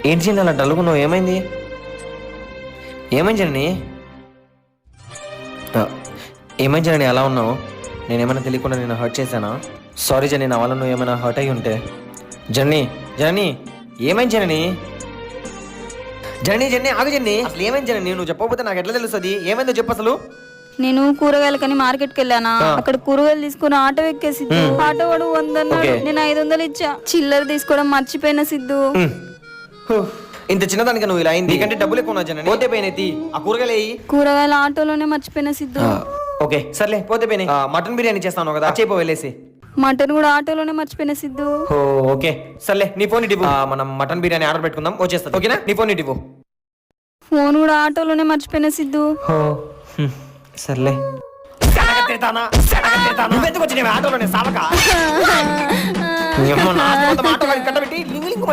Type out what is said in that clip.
ఏంటి జర్నీ అలా డల్గున్నావు? ఏమైంది? ఏమైంది జర్నీ? ఏమైంది జర్నీ అలా ఉన్నావు? నేనేమైనా తెలియకుండా నేను హర్ట్ చేశానా? సారీ జర్నీ, నా వల్ల నువ్వు ఏమైనా హర్ట్ అయ్యి ఉంటే. జర్నీ జర్నీ ఏమైంది జర్నీ? జర్నీ జర్నీ ఆగు జర్నీ, అసలు ఏమైంది జర్నీ? నువ్వు చెప్పకపోతే నాకు ఎట్లా తెలుస్తుంది? ఏమైందో చెప్పు అసలు. నేను కూరగాయలకని మార్కెట్కి వెళ్ళానా, అక్కడ కూరగాయలు తీసుకుని ఆటో ఎక్కేసి ఆటో వాడు 100 అన్నాడు. నేను 500 ఇచ్చా. చిల్లర తీసుకోవడం మర్చిపోయిన సిద్ధు. ఇంత చిన్నదానికి నువ్వు ఇలా అయింది. నీకంటే డబ్బులు ఎక్కువ ఉన్నాయి. పోతే పోయినది ఆ కూరగాయలు ఆటోలోనే మర్చిపోయిన సిద్ధు. ఓకే సర్లే, పోతే పోయినాయి. మటన్ బిర్యానీ చేస్తాను కదా, చేయిపో వెళ్ళేసి. మటన్ కూడా ఆటోలోనే మర్చిపోయిన సిద్ధు. ఓకే సర్లే, నీ ఫోన్ ఇటు. మనం మటన్ బిర్యానీ ఆర్డర్ పెట్టుకుందాం, వచ్చేస్తా. ఓకేనా? నీ ఫోన్ ఇటు. ఫోన్ కూడా ఆటోలోనే మర్చిపోయిన సిద్ధు. సర్లే. నువ్వెందుకు వచ్చినావు ఆటోలోనే? సావక ఆటో కట్టబెట్టి లింగు లింగు